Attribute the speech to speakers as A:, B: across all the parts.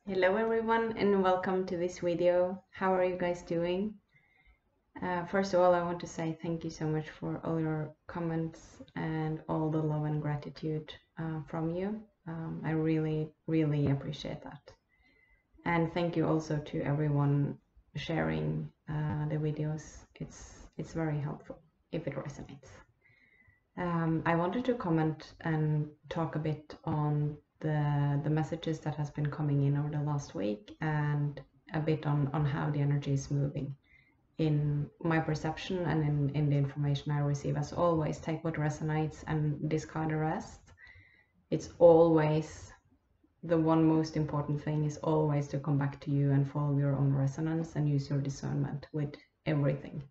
A: Hello everyone and welcome to this video. How are you guys doing? First of all, I want to say thank you so much for all your comments and all the love and gratitude from you. I really appreciate that. And thank you also to everyone sharing the videos. It's very helpful if it resonates. I wanted to comment and talk a bit on the messages that has been coming in over the last week and a bit on how the energy is moving in my perception and in the information I receive. As always, take what resonates and discard the rest. It's always the one most important thing is always to come back to you and follow your own resonance and use your discernment with everything,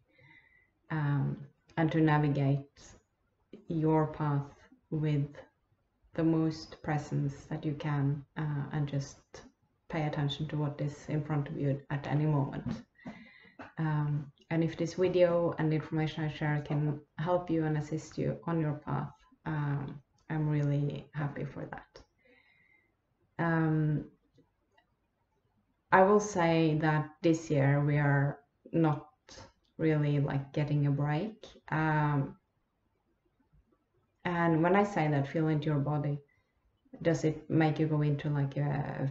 A: and to navigate your path with the most presence that you can, and just pay attention to what is in front of you at any moment. And if this video and the information I share can help you and assist you on your path, I'm really happy for that. I will say that this year we are not really like getting a break. And when I say that, feel into your body. Does it make you go into like a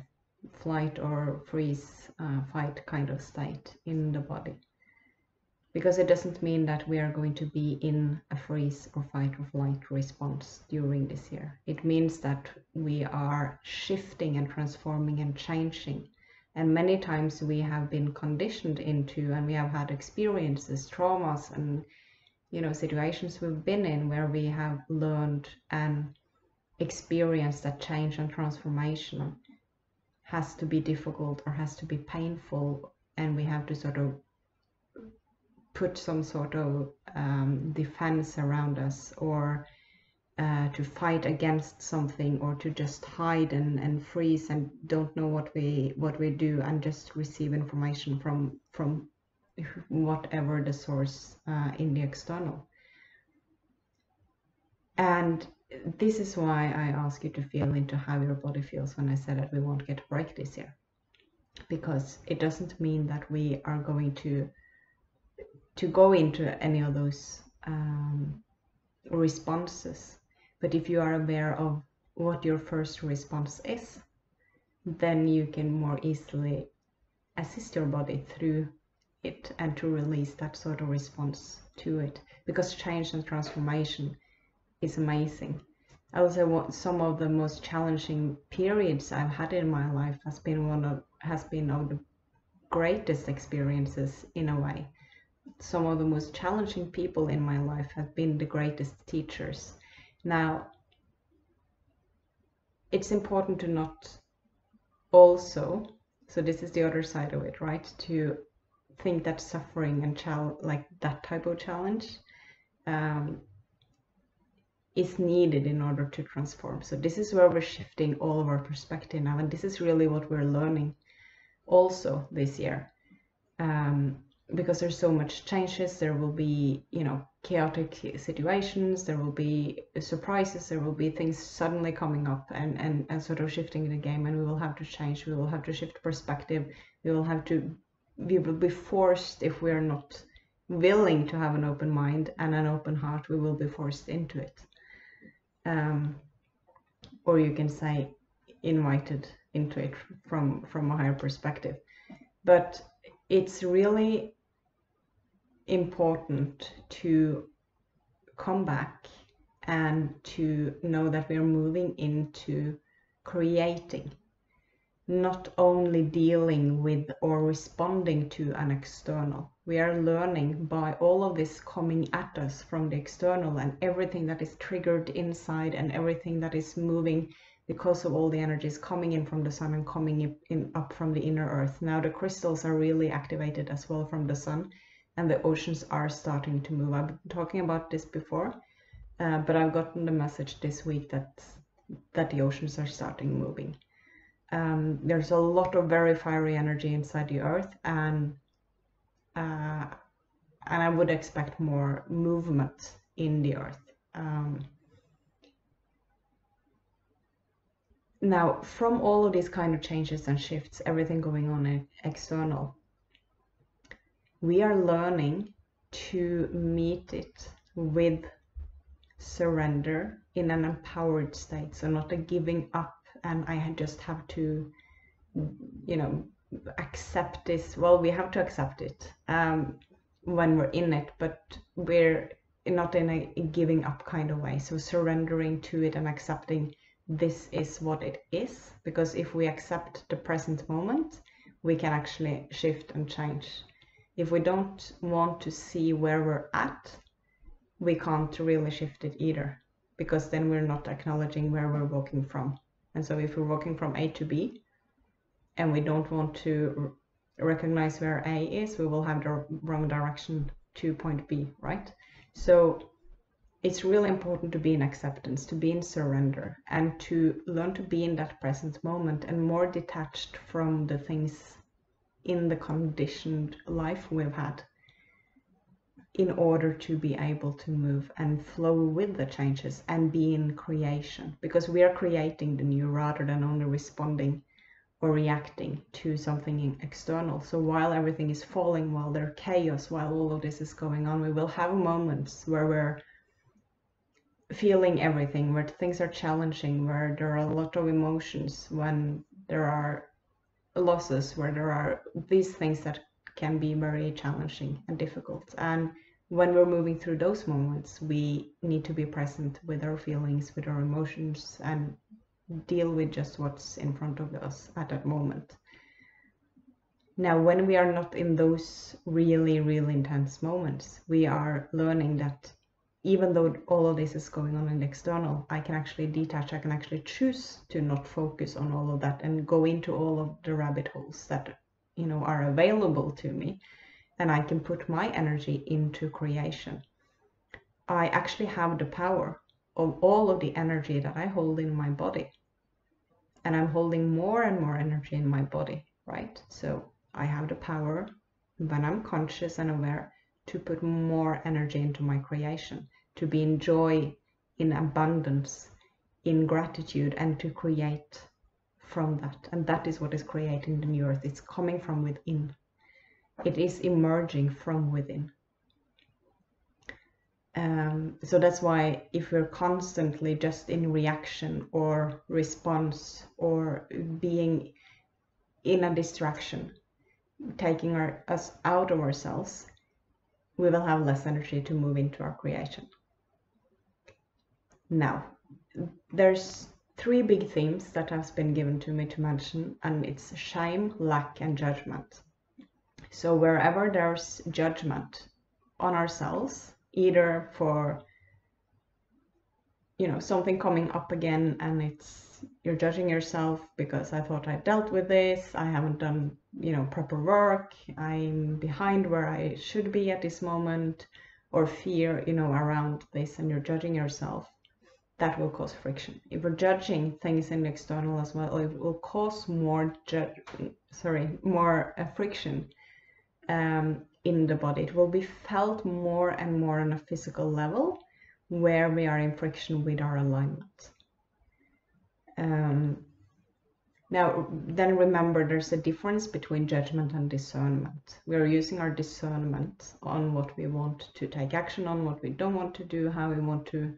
A: flight or freeze, fight kind of state in the body? Because it doesn't mean that we are going to be in a freeze or fight or flight response during this year. It means that we are shifting and transforming and changing. And many times we have been conditioned into, and we have had experiences, traumas, and situations we've been in where we have learned and experienced that change and transformation has to be difficult or has to be painful, and we have to sort of put some sort of defense around us, or to fight against something, or to just hide and freeze and don't know what we do, and just receive information from whatever the source in the external. And this is why I ask you to feel into how your body feels when I said that we won't get a break this year, because it doesn't mean that we are going to go into any of those responses. But if you are aware of what your first response is, then you can more easily assist your body through it and to release that sort of response to it, because change and transformation is amazing. I would say some of the most challenging periods I've had in my life has been of the greatest experiences in a way. Some of the most challenging people in my life have been the greatest teachers. Now, it's important to not also, so this is the other side of it, right? To think that suffering and like that type of challenge is needed in order to transform. So this is where we're shifting all of our perspective now, and this is really what we're learning also this year, because there's so much changes. There will be chaotic situations, there will be surprises, there will be things suddenly coming up and sort of shifting the game, and we will have to change, we will have to shift perspective, we will be forced, if we're not willing to have an open mind and an open heart, we will be forced into it. Or you can say invited into it from a higher perspective. But it's really important to come back and to know that we're moving into creating, not only dealing with or responding to an external. We are learning by all of this coming at us from the external, and everything that is triggered inside and everything that is moving because of all the energies coming in from the sun and coming in up from the inner earth. Now the crystals are really activated as well from the sun, and the oceans are starting to move. I've been talking about this before, but I've gotten the message this week that the oceans are starting moving. There's a lot of very fiery energy inside the earth, and I would expect more movement in the earth. Now, from all of these kind of changes and shifts, everything going on in external, we are learning to meet it with surrender in an empowered state. So not a giving up and I just have to, accept this. Well, we have to accept it when we're in it, but we're not in a giving up kind of way. So surrendering to it and accepting this is what it is, because if we accept the present moment, we can actually shift and change. If we don't want to see where we're at, we can't really shift it either, because then we're not acknowledging where we're walking from. And so if we're walking from A to B and we don't want to recognize where A is, we will have the wrong direction to point B, right? So it's really important to be in acceptance, to be in surrender, and to learn to be in that present moment and more detached from the things in the conditioned life we've had, in order to be able to move and flow with the changes and be in creation, because we are creating the new rather than only responding or reacting to something external. So while everything is falling, while there's chaos, while all of this is going on, we will have moments where we're feeling everything, where things are challenging, where there are a lot of emotions, when there are losses, where there are these things that can be very challenging and difficult. And when we're moving through those moments, we need to be present with our feelings, with our emotions, and deal with just what's in front of us at that moment. Now, when we are not in those really, really intense moments, we are learning that even though all of this is going on in the external, I can actually detach. I can actually choose to not focus on all of that and go into all of the rabbit holes that, are available to me, and I can put my energy into creation. I actually have the power of all of the energy that I hold in my body, and I'm holding more and more energy in my body, right? So I have the power, when I'm conscious and aware, to put more energy into my creation, to be in joy, in abundance, in gratitude, and to create from that. And that is what is creating the new earth. It's coming from within. It is emerging from within. So that's why if we're constantly just in reaction or response or being in a distraction, taking us out of ourselves, we will have less energy to move into our creation. Now, there's 3 big themes that has been given to me to mention, and it's shame, lack, and judgment. So wherever there's judgment on ourselves, either for something coming up again, and you're judging yourself because I thought I dealt with this, I haven't done proper work, I'm behind where I should be at this moment, or fear around this, and you're judging yourself, that will cause friction. If we're judging things in the external as well, it will cause more friction in the body. It will be felt more and more on a physical level, where we are in friction with our alignment. Now, then remember, there's a difference between judgment and discernment. We are using our discernment on what we want to take action on, what we don't want to do, how we want to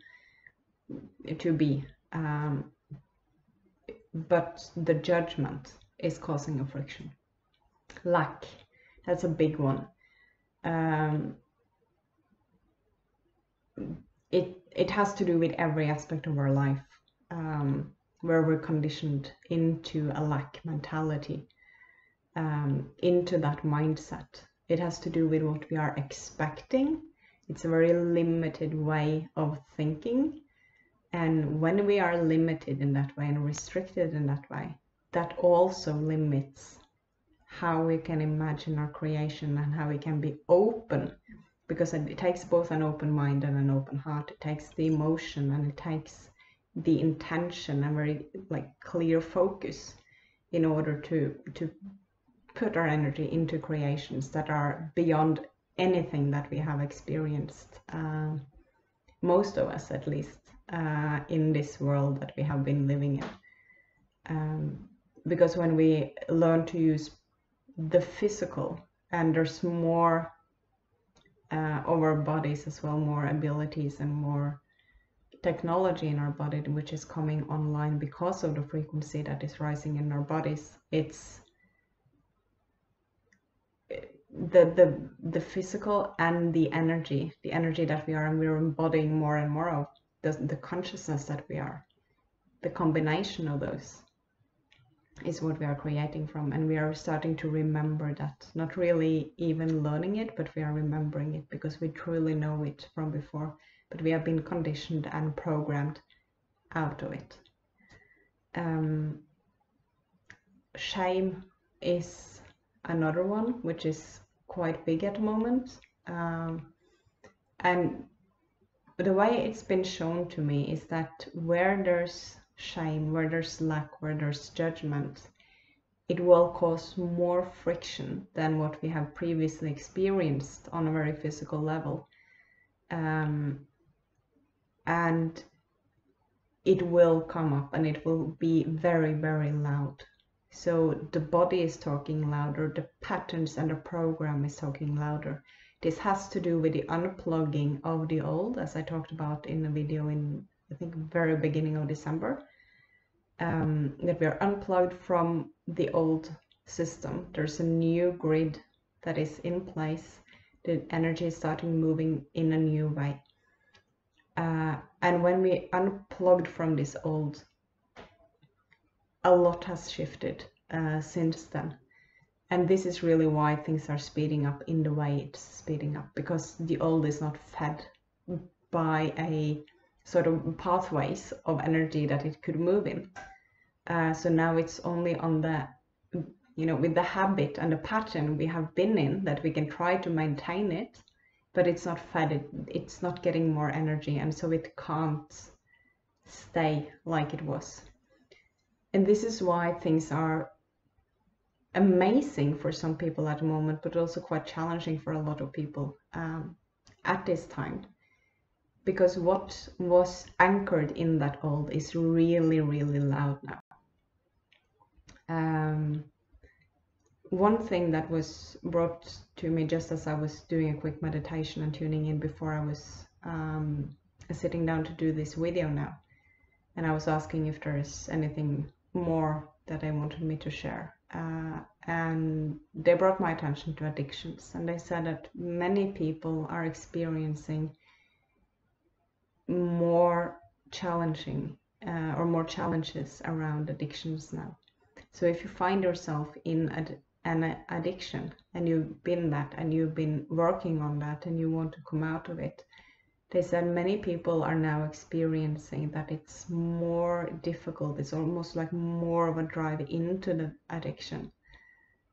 A: be. But the judgment is causing a friction. Lack, that's a big one. It has to do with every aspect of our life, where we're conditioned into a lack mentality, into that mindset. It has to do with what we are expecting. It's a very limited way of thinking. And when we are limited in that way and restricted in that way, that also limits how we can imagine our creation and how we can be open, because it takes both an open mind and an open heart. It takes the emotion and it takes the intention and very clear focus in order to put our energy into creations that are beyond anything that we have experienced, most of us at least, in this world that we have been living Because when we learn to use the physical, and there's more of our bodies as well, more abilities and more technology in our body, which is coming online because of the frequency that is rising in our bodies. It's the physical and the energy that we are, and we're embodying more and more of the consciousness that we are. The combination of those is what we are creating from, and we are starting to remember that, not really even learning it, but we are remembering it because we truly know it from before, but we have been conditioned and programmed out of it. Shame is another one which is quite big at the moment, and the way it's been shown to me is that where there's shame, where there's lack, where there's judgment, it will cause more friction than what we have previously experienced on a very physical level. And it will come up and it will be very, very loud. So the body is talking louder, the patterns and the program is talking louder. This has to do with the unplugging of the old, as I talked about in a video in, I think, very beginning of December. That we are unplugged from the old system. There's a new grid that is in place. The energy is starting moving in a new way. And when we unplugged from this old, a lot has shifted since then. And this is really why things are speeding up in the way it's speeding up, because the old is not fed by a sort of pathways of energy that it could move in. So now it's only on the, with the habit and the pattern we have been in, that we can try to maintain it, but it's not fed, it's not getting more energy, and so it can't stay like it was. And this is why things are amazing for some people at the moment, but also quite challenging for a lot of people at this time. Because what was anchored in that old is really, really loud now. One thing that was brought to me just as I was doing a quick meditation and tuning in before I was sitting down to do this video now, and I was asking if there's anything more that they wanted me to share, and they brought my attention to addictions, and they said that many people are experiencing more challenging or more challenges around addictions now. So if you find yourself in an addiction and you've been that and you've been working on that and you want to come out of it, they said many people are now experiencing that it's more difficult. It's almost like more of a drive into the addiction.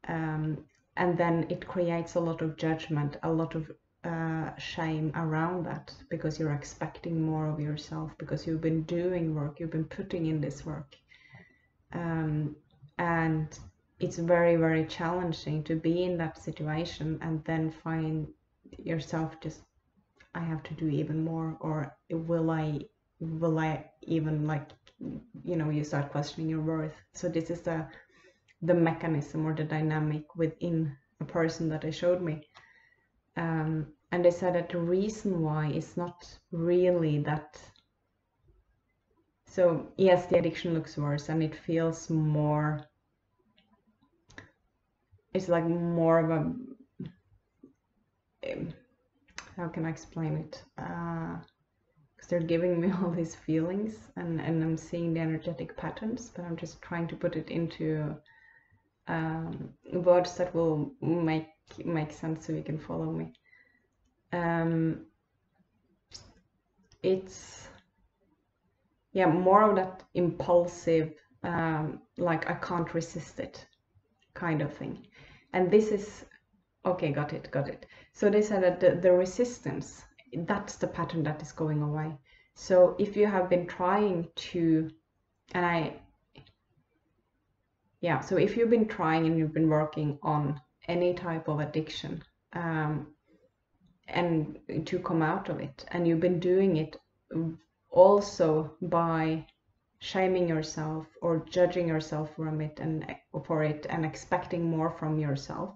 A: And then it creates a lot of judgment, a lot of shame around that, because you're expecting more of yourself, because you've been doing work, you've been putting in this work. And it's very, very challenging to be in that situation and then find yourself just, I have to do even more, or will I even, like, you start questioning your worth. So this is the mechanism or the dynamic within a person that they showed me. And they said that the reason why is not really that. So yes, the addiction looks worse and it feels more, it's like more of a, how can I explain it? Because they're giving me all these feelings and I'm seeing the energetic patterns, but I'm just trying to put it into words that will make sense so you can follow me. It's, yeah, more of that impulsive, like I can't resist it kind of thing. And this is, okay, got it. So they said that the resistance, that's the pattern that is going away. So if you have been trying to, so if you've been trying and you've been working on any type of addiction, and to come out of it, and you've been doing it also by shaming yourself or judging yourself for it and expecting more from yourself,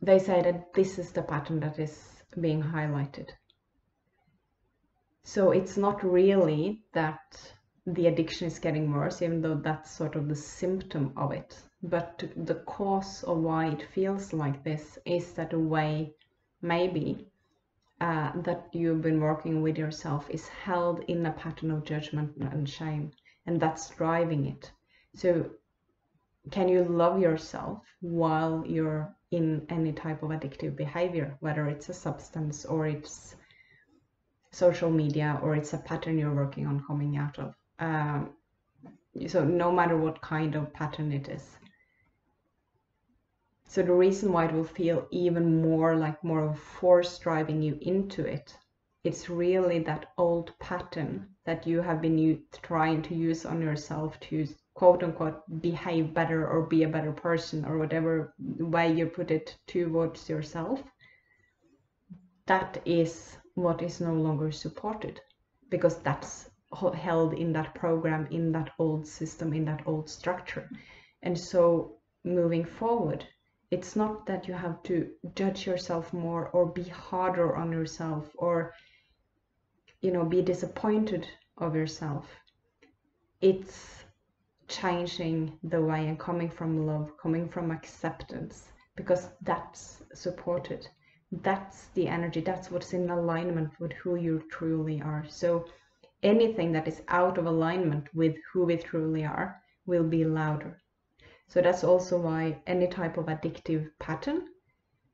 A: they say that this is the pattern that is being highlighted. So it's not really that the addiction is getting worse, even though that's sort of the symptom of it. But the cause of why it feels like this is that a way, maybe, that you've been working with yourself is held in a pattern of judgment and shame, and that's driving it. So can you love yourself while you're in any type of addictive behavior, whether it's a substance or it's social media or it's a pattern you're working on coming out of? So no matter what kind of pattern it is. So the reason why it will feel even more like more of force driving you into it, it's really that old pattern that you have been trying to use on yourself to quote unquote behave better or be a better person, or whatever way you put it, towards yourself. That is what is no longer supported, because that's held in that program, in that old system, in that old structure. And so moving forward, it's not that you have to judge yourself more or be harder on yourself or, you know, be disappointed of yourself. It's changing the way and coming from love, coming from acceptance, because that's supported. That's the energy, that's what's in alignment with who you truly are. So anything that is out of alignment with who we truly are will be louder. So that's also why any type of addictive pattern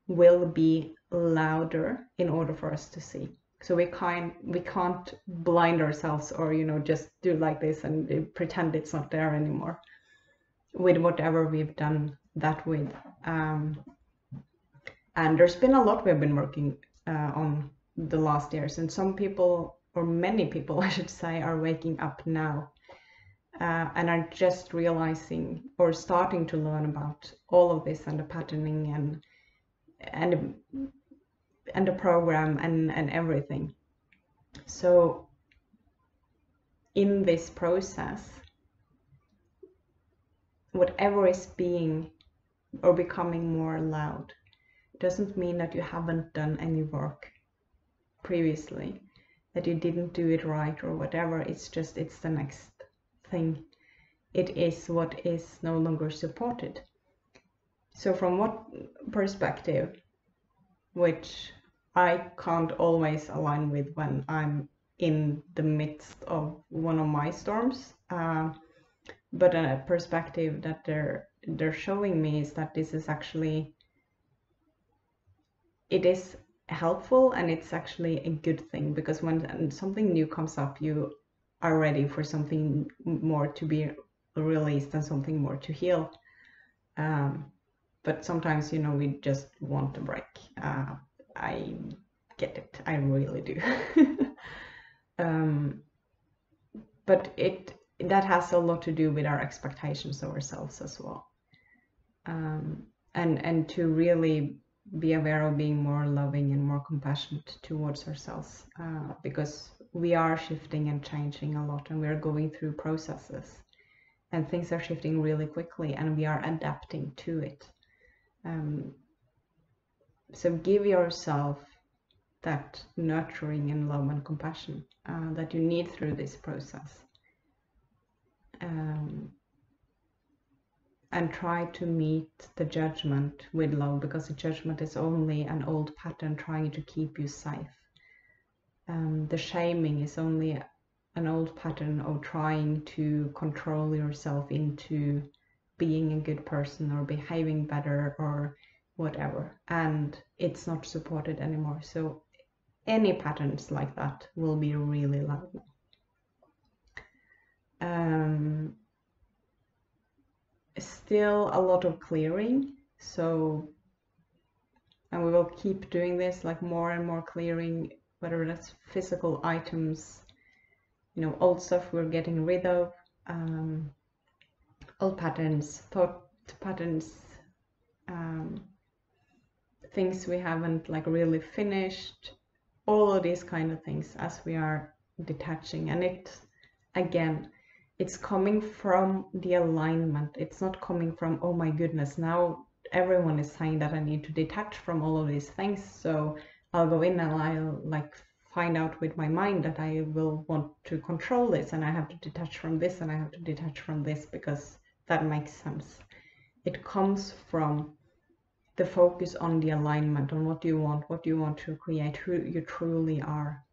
A: will be louder in order for us to see. So we can't blind ourselves or, you know, just do like this and pretend it's not there anymore with whatever we've done that with. And there's been a lot we've been working on the last years, and some people, or many people I should say, are waking up now. And are just realizing or starting to learn about all of this and the patterning and the program and everything. So in this process, whatever is being or becoming more loud doesn't mean that you haven't done any work previously, that you didn't do it right or whatever. It's just, it's the next thing. It is what is no longer supported. So from what perspective, which I can't always align with when I'm in the midst of one of my storms, but a perspective that they're showing me is that this is actually, it is helpful, and it's actually a good thing, because when something new comes up, you are ready for something more to be released and something more to heal. But sometimes, you know, we just want a break. I get it, I really do. But that has a lot to do with our expectations of ourselves as well, and to really be aware of being more loving and more compassionate towards ourselves, because we are shifting and changing a lot, and we are going through processes, and things are shifting really quickly, and we are adapting to it. So give yourself that nurturing and love and compassion that you need through this process. And try to meet the judgment with love, because the judgment is only an old pattern trying to keep you safe. The shaming is only an old pattern of trying to control yourself into being a good person or behaving better or whatever, and it's not supported anymore. So any patterns like that will be really loud. Still a lot of clearing, so, and we will keep doing this, like more and more clearing, whether that's physical items, you know, old stuff we're getting rid of, old patterns, thought patterns, things we haven't like really finished, all of these kind of things, as we are detaching. And it's coming from the alignment. It's not coming from, oh my goodness, now everyone is saying that I need to detach from all of these things, so I'll go in and I'll like find out with my mind that I will want to control this, and I have to detach from this, and I have to detach from this because that makes sense. It comes from the focus on the alignment, on what you want to create, who you truly are.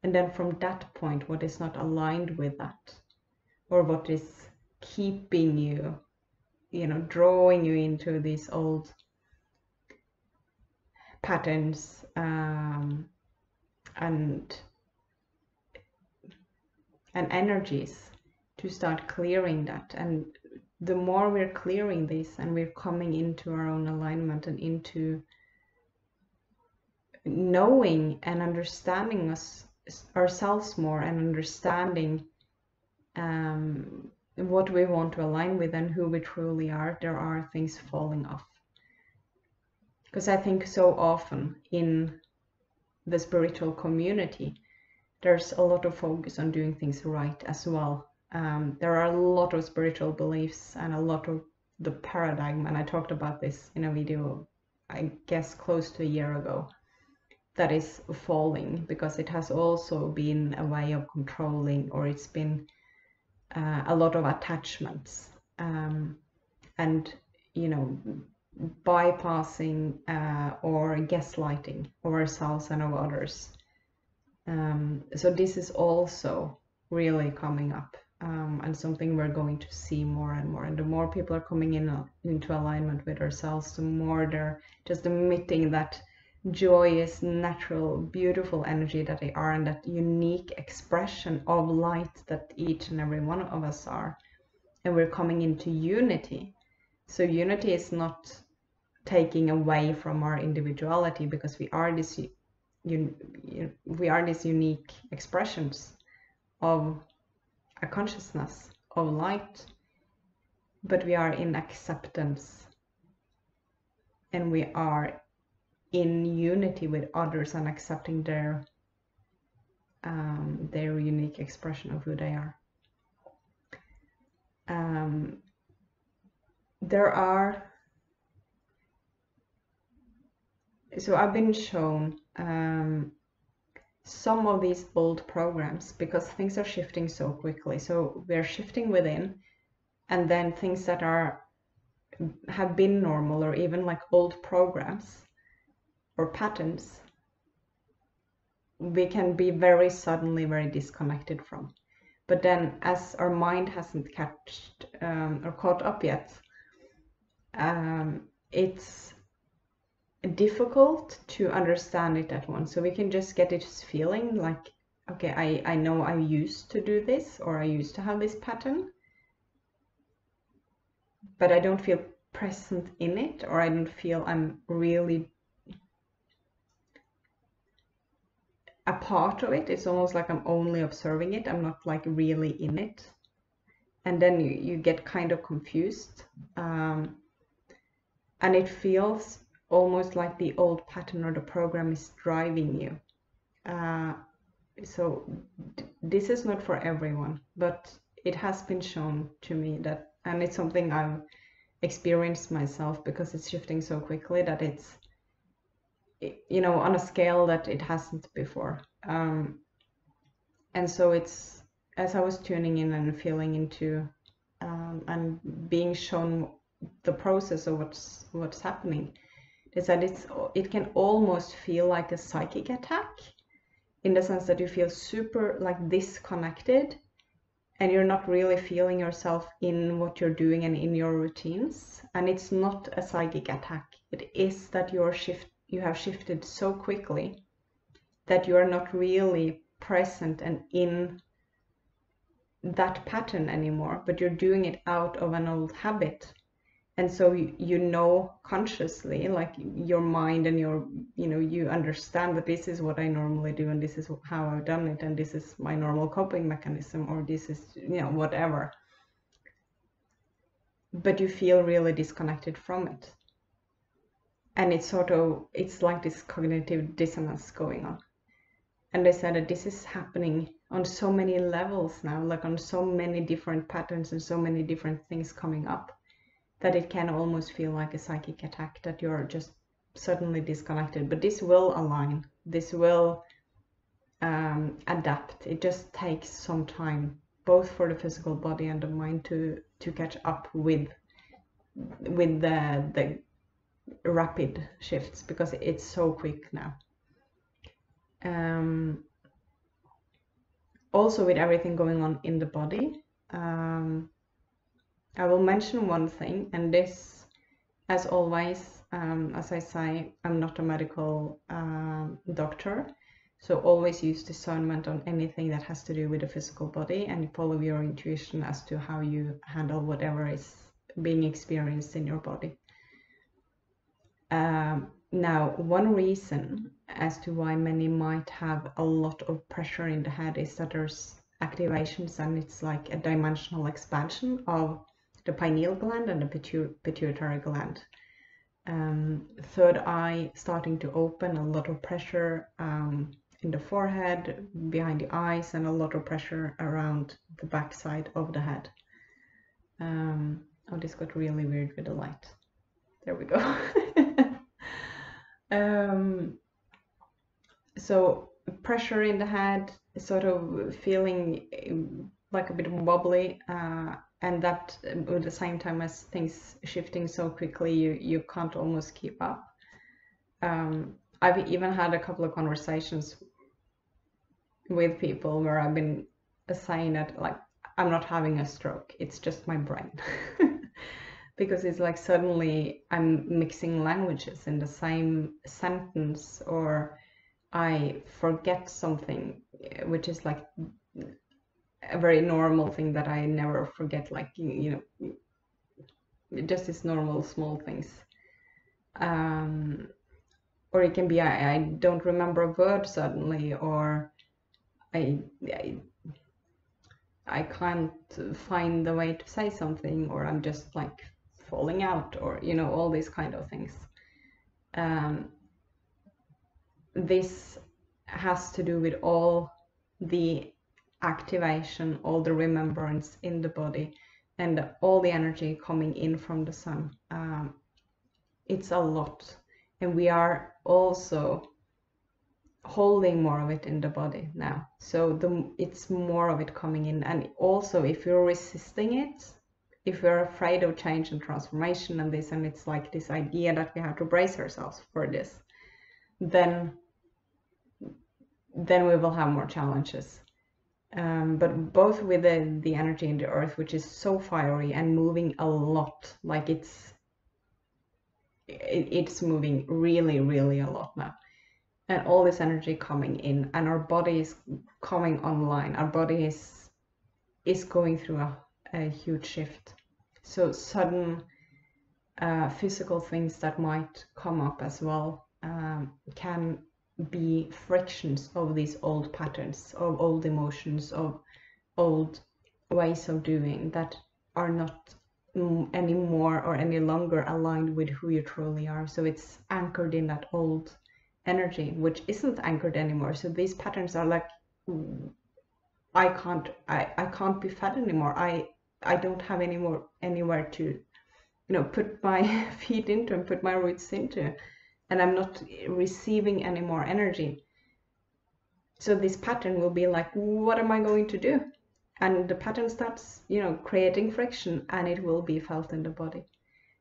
A: And then from that point, what is not aligned with that, or what is keeping you, drawing you into these old patterns and energies, to start clearing that. And the more we're clearing this and we're coming into our own alignment and into knowing and understanding ourselves more, and understanding what we want to align with and who we truly are, there are things falling off. Because I think so often in the spiritual community, there's a lot of focus on doing things right as well. There are a lot of spiritual beliefs and a lot of the paradigm, and I talked about this in a video, I guess close to a year ago, that is falling, because it has also been a way of controlling, or it's been a lot of attachments, and bypassing or gaslighting of ourselves and of others. So this is also really coming up, and something we're going to see more and more. And the more people are coming into alignment with ourselves, the more they're just emitting that joyous, natural, beautiful energy that they are, and that unique expression of light that each and every one of us are. And we're coming into unity. So unity is not taking away from our individuality, because we are these unique expressions of a consciousness of light, but we are in acceptance, and we are in unity with others and accepting their unique expression of who they are. So I've been shown some of these old programs, because things are shifting so quickly. So we're shifting within, and then things that have been normal, or even like old programs or patterns, we can be very suddenly very disconnected from. But then, as our mind hasn't caught up yet, it's difficult to understand it at once. So we can just get this feeling like, okay, I know I used to do this, or I used to have this pattern, but I don't feel present in it, or I don't feel I'm really a part of it. It's almost like I'm only observing it. I'm not like really in it. And then you get kind of confused. And it feels almost like the old pattern or the program is driving you. So this is not for everyone, but it has been shown to me that, and it's something I've experienced myself, because it's shifting so quickly that it's, on a scale that it hasn't before. And so it's, as I was tuning in and feeling into and being shown the process of what's happening, is that it can almost feel like a psychic attack, in the sense that you feel super like disconnected, and you're not really feeling yourself in what you're doing and in your routines. And it's not a psychic attack. It is that you have shifted so quickly that you are not really present and in that pattern anymore, but you're doing it out of an old habit. And so consciously, like your mind and you understand that this is what I normally do, and this is how I've done it, and this is my normal coping mechanism, or this is, whatever. But you feel really disconnected from it. And it's like this cognitive dissonance going on. And they said that this is happening on so many levels now, like on so many different patterns and so many different things coming up, that it can almost feel like a psychic attack, that you're just suddenly disconnected. But this will align, this will adapt. It just takes some time, both for the physical body and the mind, to catch up with the rapid shifts, because it's so quick now. Also, with everything going on in the body, I will mention one thing, and this, as always, as I say, I'm not a medical doctor, so always use discernment on anything that has to do with the physical body, and follow your intuition as to how you handle whatever is being experienced in your body. Now, one reason as to why many might have a lot of pressure in the head is that there's activations, and it's like a dimensional expansion of the pineal gland and the pituitary gland. Third eye starting to open, a lot of pressure in the forehead, behind the eyes, and a lot of pressure around the back side of the head. Oh, this got really weird with the light. There we go. So pressure in the head, sort of feeling like a bit wobbly, and that at the same time as things shifting so quickly, you can't almost keep up. I've even had a couple of conversations with people where I've been saying that, like, I'm not having a stroke, it's just my brain. Because it's like suddenly I'm mixing languages in the same sentence, or I forget something, which is like a very normal thing that I never forget, like, you know, just these normal small things. Or it can be I don't remember a word suddenly, or I can't find the way to say something, or I'm just like falling out, or, you know, all these kind of things. This has to do with all the activation, all the remembrance in the body, and all the energy coming in from the sun. It's a lot, and we are also holding more of it in the body now, so it's more of it coming in. And also, if you're resisting it, if we're afraid of change and transformation and this, and it's like this idea that we have to brace ourselves for this, then we will have more challenges. But both with the energy in the earth, which is so fiery and moving a lot, like it's moving really, really a lot now, and all this energy coming in, and our body is coming online. Our body is going through a huge shift. So sudden physical things that might come up as well can be frictions of these old patterns, of old emotions, of old ways of doing that are not anymore or any longer aligned with who you truly are. So it's anchored in that old energy, which isn't anchored anymore. So these patterns are like, I can't be fed anymore. I don't have anywhere to, you know, put my feet into and put my roots into, and I'm not receiving any more energy. So this pattern will be like, what am I going to do? And the pattern starts, you know, creating friction, and it will be felt in the body.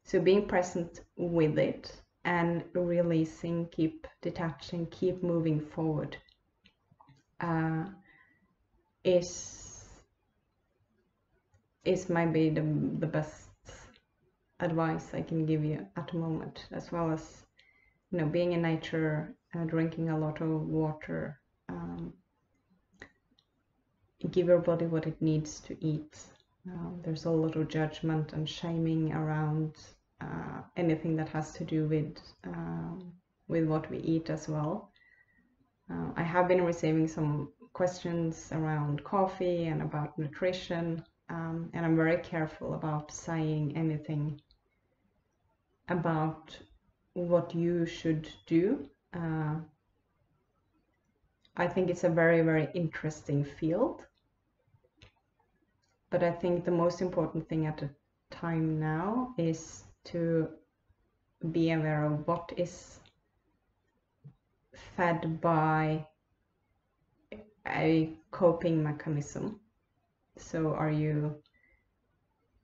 A: So being present with it and releasing, keep detaching, keep moving forward is maybe the best advice I can give you at the moment, as well as, you know, being in nature, drinking a lot of water, give your body what it needs to eat. There's a lot of judgment and shaming around anything that has to do with what we eat as well. I have been receiving some questions around coffee and about nutrition, and I'm very careful about saying anything about what you should do. I think it's a very, very interesting field. But I think the most important thing at the time now is to be aware of what is fed by a coping mechanism. So are you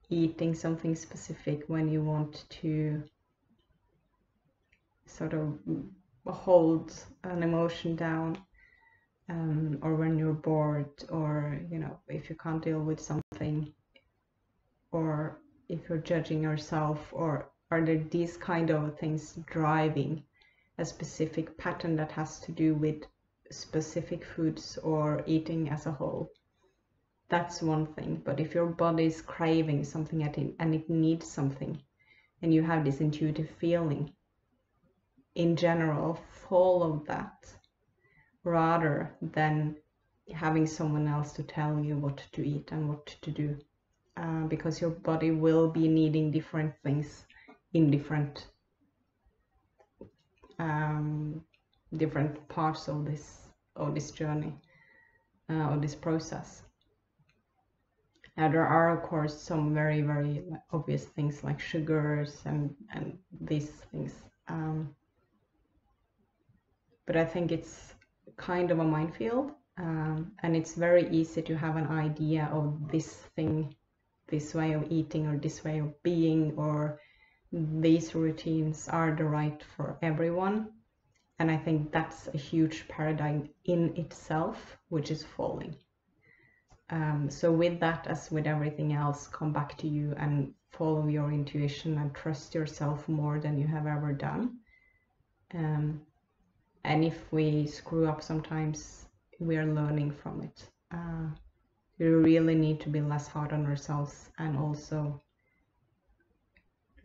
A: eating something specific when you want to sort of hold an emotion down, or when you're bored, or if you can't deal with something, or if you're judging yourself, or are there these kind of things driving a specific pattern that has to do with specific foods or eating as a whole? That's one thing. But if your body is craving something and it needs something, and you have this intuitive feeling, in general, follow that rather than having someone else to tell you what to eat and what to do, because your body will be needing different things in different parts of this journey, or this process. Now, there are of course some very, very obvious things like sugars and these things, but I think it's kind of a minefield, and it's very easy to have an idea of this thing, this way of eating, or this way of being, or these routines are the right for everyone. And I think that's a huge paradigm in itself, which is falling. So with that, as with everything else, come back to you and follow your intuition and trust yourself more than you have ever done. And if we screw up sometimes, we are learning from it. We really need to be less hard on ourselves, and also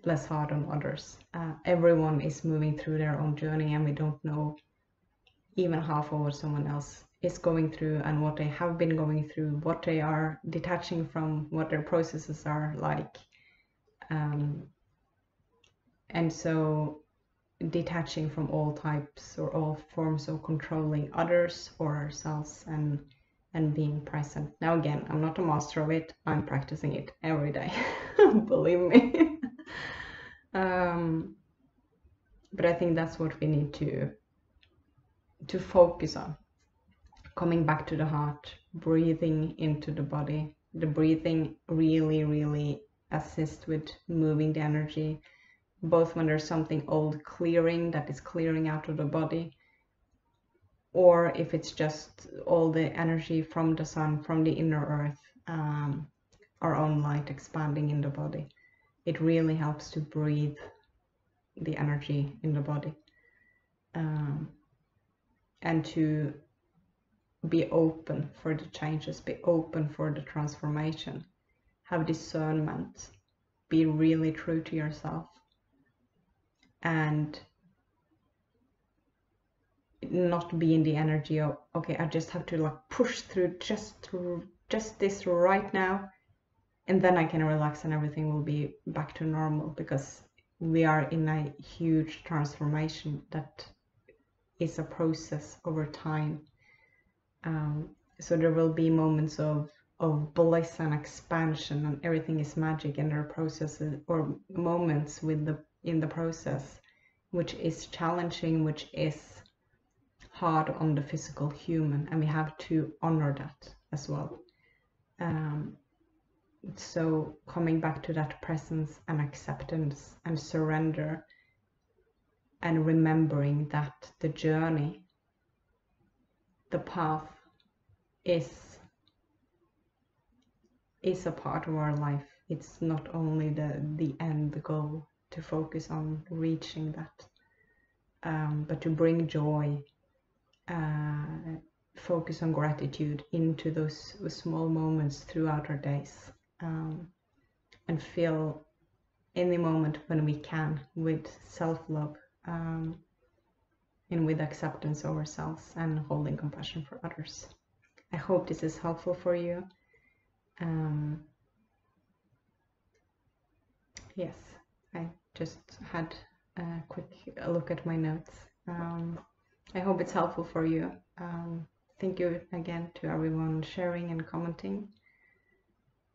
A: less hard on others. Everyone is moving through their own journey, and we don't know even half of what someone else is going through, and what they have been going through, what they are detaching from, what their processes are like. And so detaching from all types or all forms of controlling others or ourselves, and being present. Now again, I'm not a master of it. I'm practicing it every day. Believe me. But I think that's what we need to focus on. Coming back to the heart, breathing into the body. The breathing really, really assists with moving the energy, both when there's something old clearing that is clearing out of the body, or if it's just all the energy from the sun, from the inner earth, our own light expanding in the body. It really helps to breathe the energy in the body, and to be open for the changes, be open for the transformation, have discernment, be really true to yourself, and not be in the energy of, okay, I just have to like push through just this right now, and then I can relax and everything will be back to normal, because we are in a huge transformation that is a process over time. So there will be moments of bliss and expansion, and everything is magic, and there are processes or moments in the process which is challenging, which is hard on the physical human, and we have to honor that as well. So coming back to that presence and acceptance and surrender, and remembering that the journey, the path, is a part of our life. It's not only the end goal to focus on reaching that, but to bring joy, focus on gratitude into those small moments throughout our days, and fill any moment when we can with self-love, and with acceptance of ourselves, and holding compassion for others. I hope this is helpful for you. Yes, I just had a quick look at my notes. I hope it's helpful for you. thank you again to everyone sharing and commenting.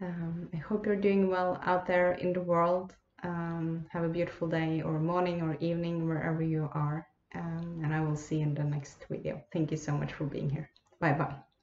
A: I hope you're doing well out there in the world. Have a beautiful day or morning or evening wherever you are, and I will see you in the next video. Thank you so much for being here. Bye bye.